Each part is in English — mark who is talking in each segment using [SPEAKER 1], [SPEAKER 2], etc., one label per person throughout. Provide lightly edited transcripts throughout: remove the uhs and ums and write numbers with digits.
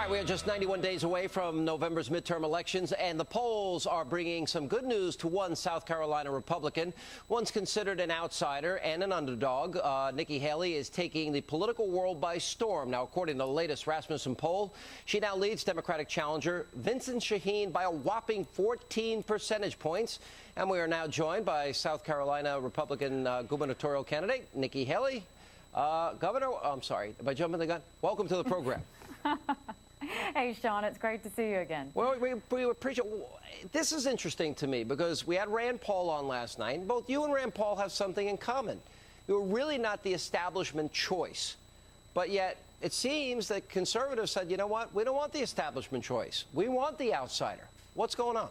[SPEAKER 1] right, we are just 91 days away from November's midterm elections, and the polls are bringing some good news to one South Carolina Republican. Once considered an outsider and an underdog, Nikki Haley is taking the political world by storm. Now, according to the latest Rasmussen poll, she now leads Democratic challenger Vincent Shaheen by a whopping 14 percentage points. And we are now joined by South Carolina Republican gubernatorial candidate Nikki Haley. Governor, I'm sorry, am I jumping the gun? Welcome to the program.
[SPEAKER 2] Hey, Sean, it's great to see you again.
[SPEAKER 1] Well, we appreciate this. Is interesting to me because we had Rand Paul on last night. And both you and Rand Paul have something in common. You were really not the establishment choice. But yet it seems that conservatives said, you know what, we don't want the establishment choice. We want the outsider. What's going on?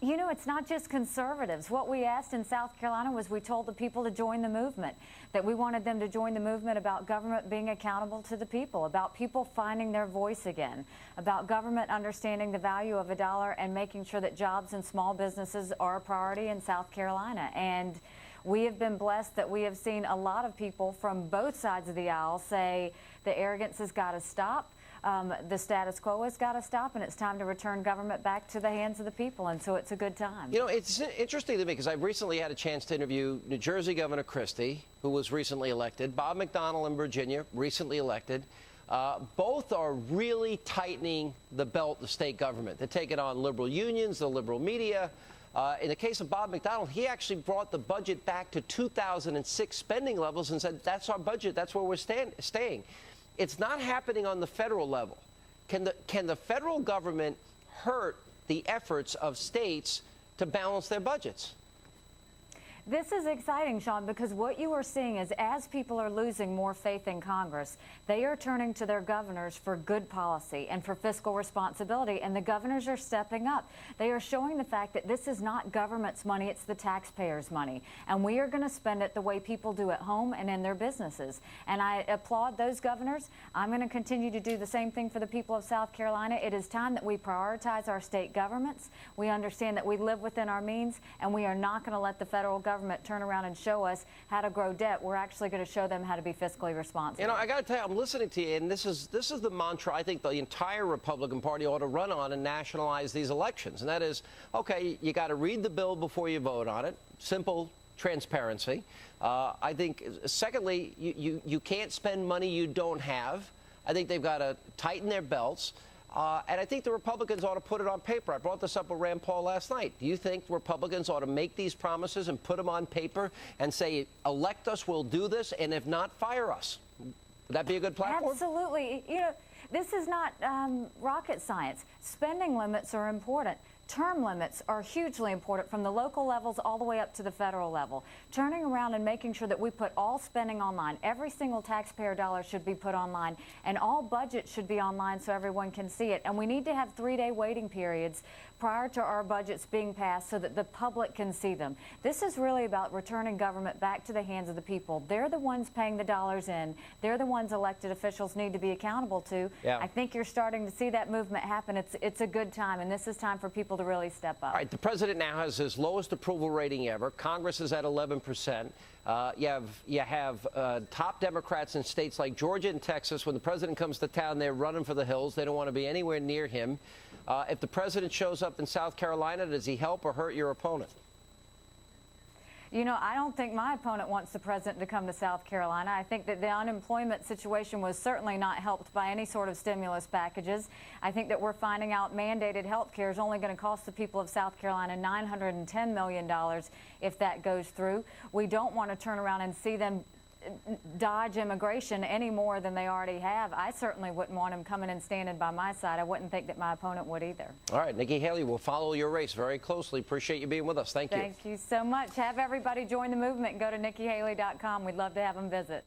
[SPEAKER 2] You know, it's not just conservatives. What we asked in South Carolina was we told the people to join the movement, that we wanted them to join the movement about government being accountable to the people, about people finding their voice again, about government understanding the value of a dollar and making sure that jobs and small businesses are a priority in South Carolina. And we have been blessed that we have seen a lot of people from both sides of the aisle say the arrogance has got to stop. The status quo has got to stop, and it's time to return government back to the hands of the people, and so it's a good time.
[SPEAKER 1] You know, it's interesting to me because I've recently had a chance to interview New Jersey Governor Christie, who was recently elected, Bob McDonnell in Virginia, recently elected. Both are really tightening the belt, the state government. They're taking on liberal unions, the liberal media. In the case of Bob McDonnell, he actually brought the budget back to 2006 spending levels and said, that's our budget, that's where we're staying. It's not happening on the federal level. Can the federal government hurt the efforts of states to balance their budgets?
[SPEAKER 2] This is exciting, Sean, because what you are seeing is as people are losing more faith in Congress, they are turning to their governors for good policy and for fiscal responsibility, and the governors are stepping up. They are showing the fact that this is not government's money, it's the taxpayers' money, and we are going to spend it the way people do at home and in their businesses. And I applaud those governors. I'm going to continue to do the same thing for the people of South Carolina. It is time that we prioritize our state governments. We understand that we live within our means, and we are not going to let the federal government turn around and show us how to grow debt. We're actually going to show them how to be fiscally responsible.
[SPEAKER 1] You know, I got to tell you, I'm listening to you, and this is the mantra I think the entire Republican Party ought to run on and nationalize these elections. And that is, okay, you got to read the bill before you vote on it. Simple transparency. I think, secondly, you can't spend money you don't have. I think they've got to tighten their belts. And I think the Republicans ought to put it on paper. I brought this up with Rand Paul last night. Do you think Republicans ought to make these promises and put them on paper and say, elect us, we'll do this, and if not, fire us? Would that be a good platform?
[SPEAKER 2] Absolutely. You know, this is not rocket science. Spending limits are important. Term limits are hugely important from the local levels all the way up to the federal level. Turning around and making sure that we put all spending online. Every single taxpayer dollar should be put online, and all budgets should be online so everyone can see it. And we need to have 3-day waiting periods prior to our budgets being passed so that the public can see them. This is really about returning government back to the hands of the people. They're the ones paying the dollars in. They're the ones elected officials need to be accountable to.
[SPEAKER 1] Yeah.
[SPEAKER 2] I think you're starting to see that movement happen. It's a good time, and this is time for people to really step up.
[SPEAKER 1] All right, the president now has his lowest approval rating ever. Congress is at 11%. You have top Democrats in states like Georgia and Texas. When the president comes to town, they're running for the hills. They don't want to be anywhere near him. If the president shows up in South Carolina, does he help or hurt your opponent?
[SPEAKER 2] You know, I don't think my opponent wants the president to come to South Carolina. I think that the unemployment situation was certainly not helped by any sort of stimulus packages. I think that we're finding out mandated health care is only going to cost the people of South Carolina $910 million if that goes through. We don't want to turn around and see them dodge immigration any more than they already have. I certainly wouldn't want him coming and standing by my side. I wouldn't think that my opponent would either.
[SPEAKER 1] All right, Nikki Haley, we'll follow your race very closely. Appreciate you being with us. Thank you.
[SPEAKER 2] Thank you so much. Have everybody join the movement and go to NikkiHaley.com. We'd love to have them visit.